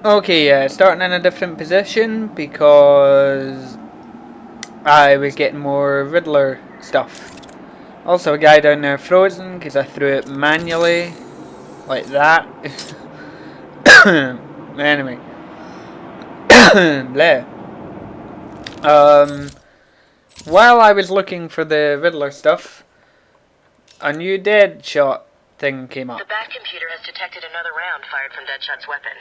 Okay, yeah, starting in a different position because I was getting more Riddler stuff. Also, a guy down there frozen because I threw it manually, like that. Anyway, bleh. While I was looking for the Riddler stuff, a new Deadshot thing came up. The back computer has detected another round fired from Deadshot's weapon.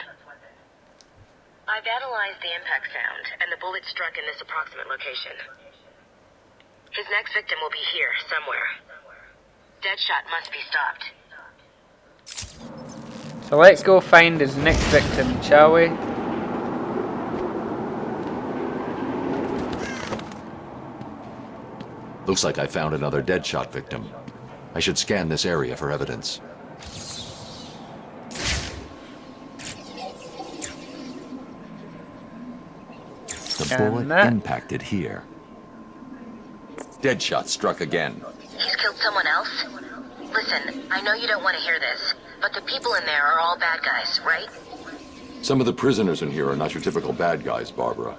I've analyzed the impact sound, and the bullet struck in this approximate location. His next victim will be here, somewhere. Deadshot must be stopped. So let's go find his next victim, shall we? Looks like I found another Deadshot victim. I should scan this area for evidence. The bullet impacted here. Deadshot struck again. He's killed someone else? Listen, I know you don't want to hear this, but the people in there are all bad guys, right? Some of the prisoners in here are not your typical bad guys, Barbara.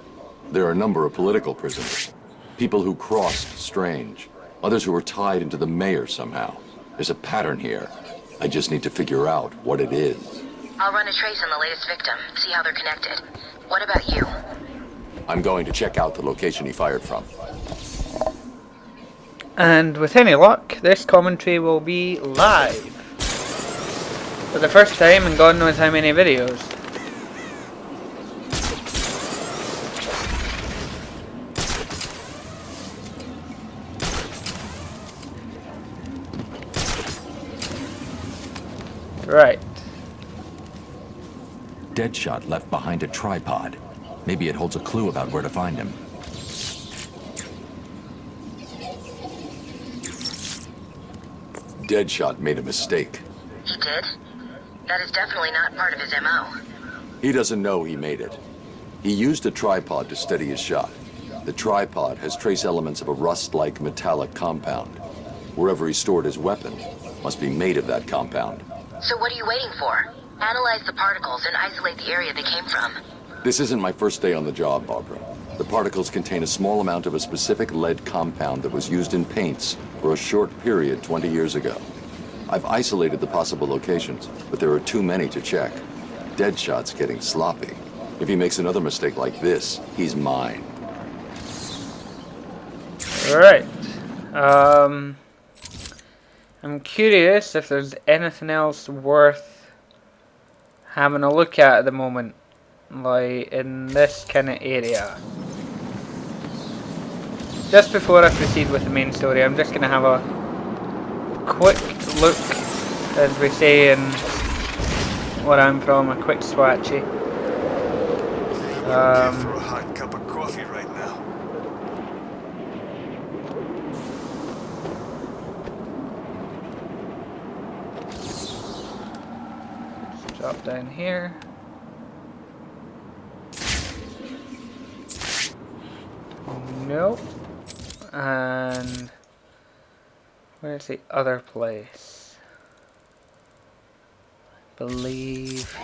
There are a number of political prisoners. People who crossed Strange. Others who were tied into the mayor somehow. There's a pattern here. I just need to figure out what it is. I'll run a trace on the latest victim, see how they're connected. What about you? I'm going to check out the location he fired from. And with any luck, this commentary will be live. For the first time in God knows how many videos. Right. Deadshot left behind a tripod. Maybe it holds a clue about where to find him. Deadshot made a mistake. He did? That is definitely not part of his MO. He doesn't know he made it. He used a tripod to steady his shot. The tripod has trace elements of a rust-like metallic compound. Wherever he stored his weapon must be made of that compound. So what are you waiting for? Analyze the particles and isolate the area they came from. This isn't my first day on the job, Barbara. The particles contain a small amount of a specific lead compound that was used in paints for a short period 20 years ago. I've isolated the possible locations, but there are too many to check. Deadshot's getting sloppy. If he makes another mistake like this, he's mine. Alright. I'm curious if there's anything else worth having a look at the moment. Like in this kind of area. Just before I proceed with the main story, I'm just going to have a quick look, as we say in where I'm from, a quick swatchy. For a hot cup of coffee right now. Drop down here. Nope. And where's the other place? I believe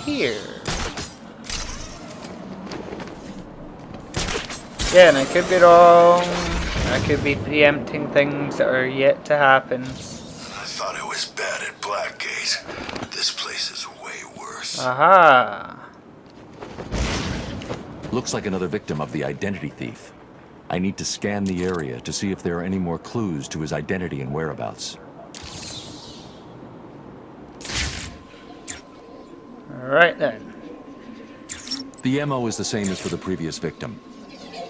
here. Yeah, and I could be wrong. I could be preempting things that are yet to happen. I thought I was bad at Blackgate. This place is way worse. Aha. Looks like another victim of the identity thief. I need to scan the area to see if there are any more clues to his identity and whereabouts. Alright then. The MO is the same as for the previous victim.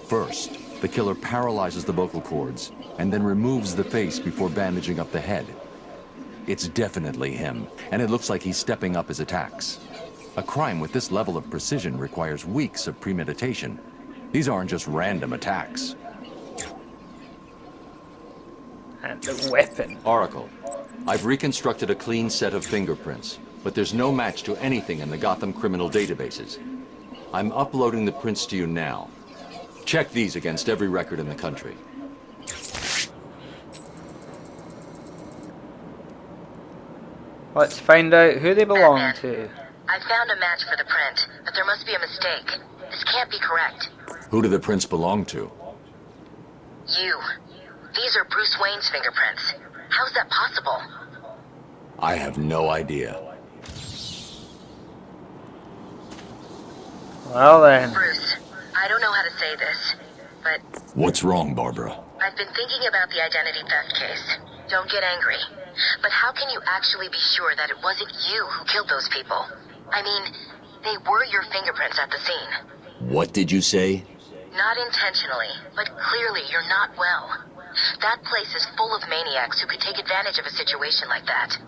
First, the killer paralyzes the vocal cords and then removes the face before bandaging up the head. It's definitely him, and it looks like he's stepping up his attacks. A crime with this level of precision requires weeks of premeditation. These aren't just random attacks. And the weapon. Oracle, I've reconstructed a clean set of fingerprints, but there's no match to anything in the Gotham criminal databases. I'm uploading the prints to you now. Check these against every record in the country. Let's find out who they belong to. I found a match for the print, but there must be a mistake. This can't be correct. Who do the prints belong to? You. These are Bruce Wayne's fingerprints. How's that possible? I have no idea. Well then. Bruce, I don't know how to say this, but What's wrong, Barbara? I've been thinking about the identity theft case. Don't get angry. But how can you actually be sure that it wasn't you who killed those people? I mean, they were your fingerprints at the scene. What did you say? Not intentionally, but clearly you're not well. That place is full of maniacs who could take advantage of a situation like that.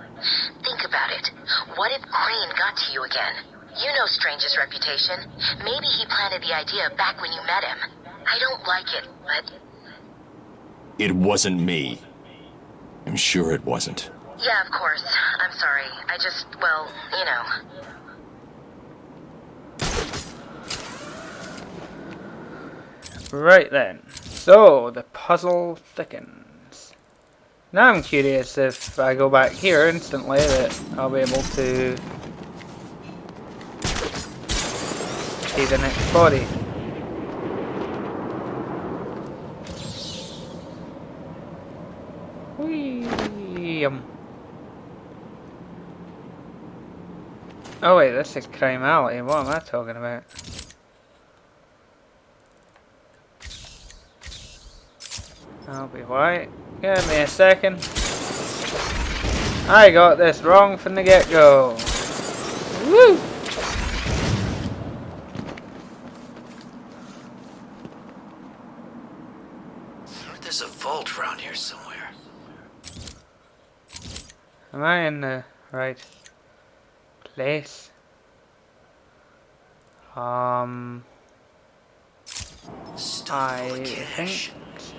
Think about it. What if Crane got to you again? You know Strange's reputation. Maybe he planted the idea back when you met him. I don't like it, but... It wasn't me. I'm sure it wasn't. Yeah, of course. I'm sorry. I just, well, you know. Right then. So, the puzzle thickens. Now I'm curious if I go back here instantly that I'll be able to see the next body. Whee! Oh wait, this is Crime Alley. What am I talking about? I'll be white. Give me a second. I got this wrong from the get-go. Woo! There's a vault around here somewhere. Am I in the right place? I think...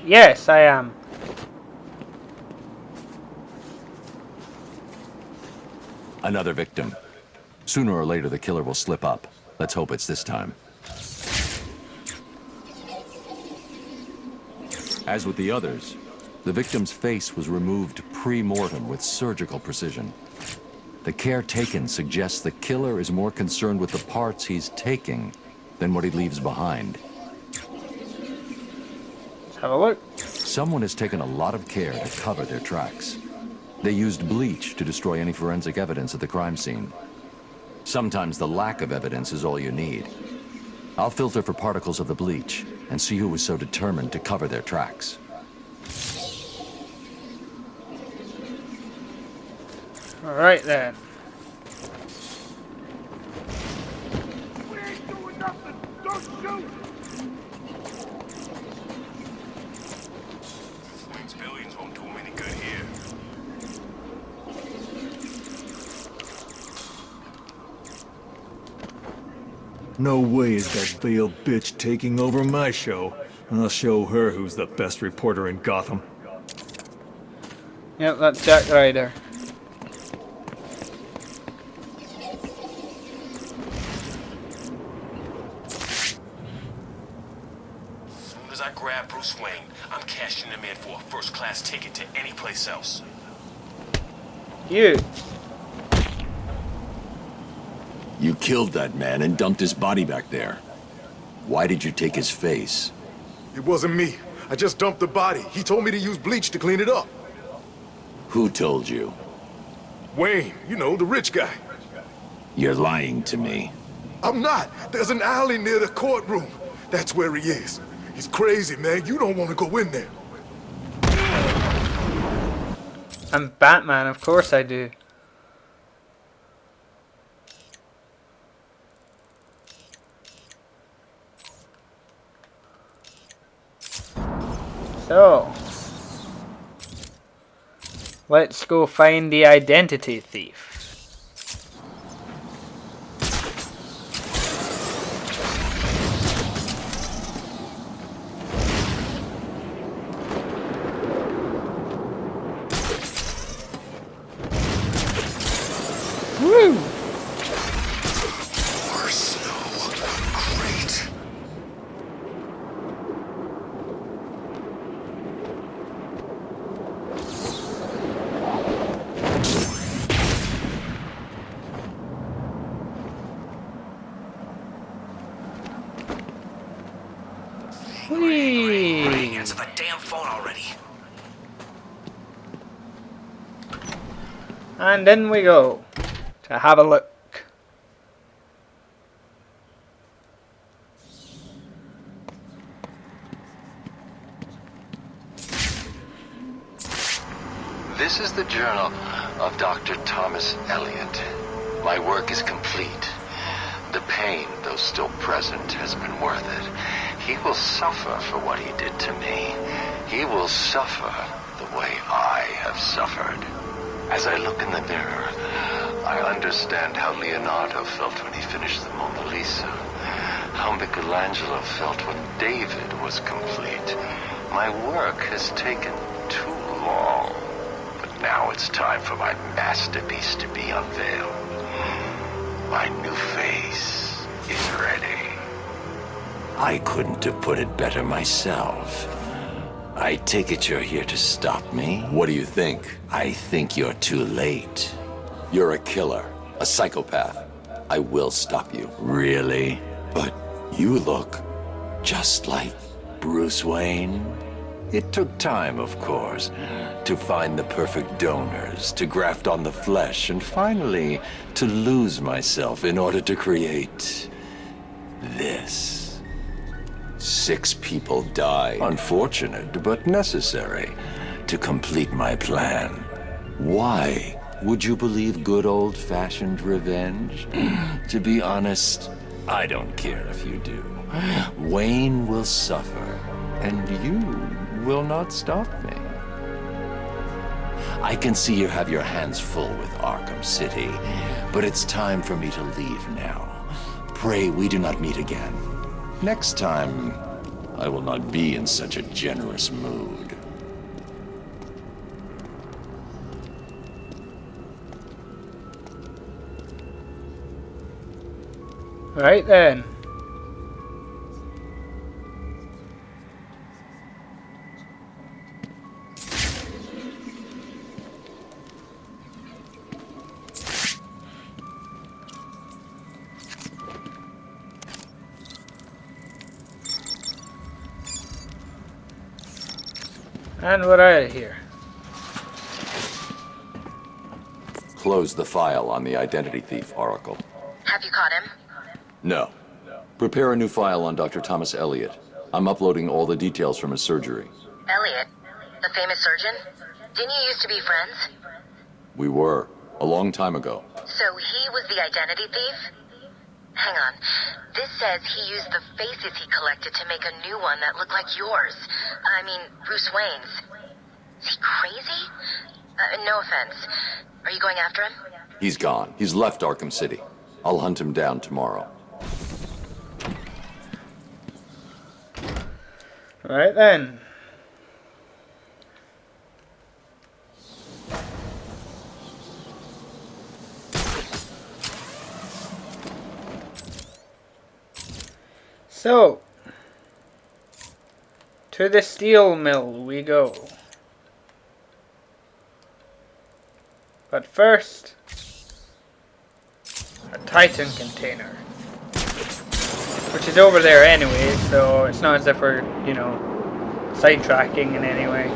Yes, I am. Another victim. Sooner or later, the killer will slip up. Let's hope it's this time. As with the others, the victim's face was removed pre-mortem with surgical precision. The care taken suggests the killer is more concerned with the parts he's taking than what he leaves behind. Let's have a look. Someone has taken a lot of care to cover their tracks. They used bleach to destroy any forensic evidence at the crime scene. Sometimes the lack of evidence is all you need. I'll filter for particles of the bleach and see who was so determined to cover their tracks. Alright then. We ain't doing nothing! Don't shoot! Wayne's billions won't do him any good here. No way is that Bale bitch taking over my show. I'll show her who's the best reporter in Gotham. Yep, that's Jack Ryder. As soon as I grab Bruce Wayne, I'm cashing him in for a first-class ticket to any place else. You. You killed that man and dumped his body back there. Why did you take his face? It wasn't me. I just dumped the body. He told me to use bleach to clean it up. Who told you? Wayne, you know, the rich guy. You're lying to me. I'm not. There's an alley near the courtroom. That's where he is. He's crazy, man. You don't want to go in there. I'm Batman, of course I do. So, let's go find the identity thief. Woo! More snow. Great. Whee! Answer the damn phone already. And in we go to have a look. This is the journal of Dr. Thomas Elliot. My work is complete. The pain, though still present, has been worth it. He will suffer for what he did to me. He will suffer the way I have suffered. As I look in the mirror, I understand how Leonardo felt when he finished the Mona Lisa. How Michelangelo felt when David was complete. My work has taken too long. But now it's time for my masterpiece to be unveiled. My new face is ready. I couldn't have put it better myself. I take it you're here to stop me? What do you think? I think you're too late. You're a killer, a psychopath. I will stop you. Really? But you look just like Bruce Wayne. It took time, of course, to find the perfect donors, to graft on the flesh, and finally to lose myself in order to create this. 6 people died. Unfortunate, but necessary to complete my plan. Why would you believe good old-fashioned revenge? To be honest, I don't care if you do. Wayne will suffer, and you will not stop me. I can see you have your hands full with Arkham City, but it's time for me to leave now. Pray we do not meet again. Next time, I will not be in such a generous mood. Right then. And we're out of here. Close the file on the identity thief, Oracle. Have you caught him? No. Prepare a new file on Dr. Thomas Elliot. I'm uploading all the details from his surgery. Elliot, the famous surgeon? Didn't you used to be friends? We were, a long time ago. So he was the identity thief? Hang on. This says he used the faces he collected to make a new one that looked like yours. I mean, Bruce Wayne's. Is he crazy? No offense. Are you going after him? He's gone. He's left Arkham City. I'll hunt him down tomorrow. Right then. So, to the steel mill we go. But first, a Titan container. Which is over there anyway, so it's not as if we're, you know, sidetracking in any way.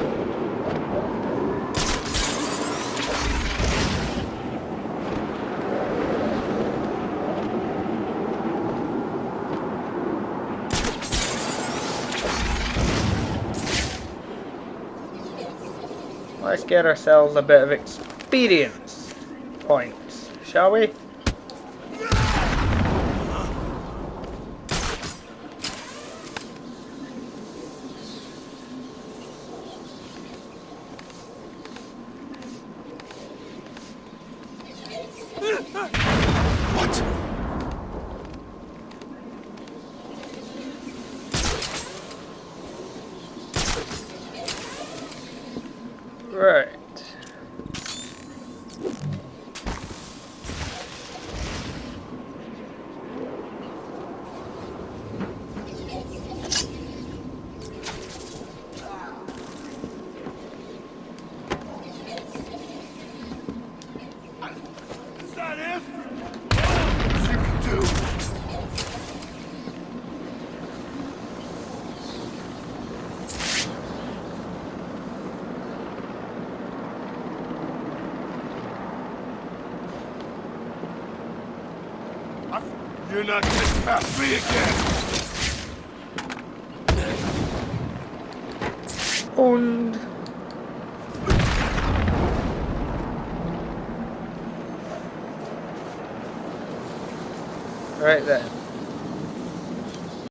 Let's get ourselves a bit of experience points, shall we? What? Right. You're not getting past me again. Und right then.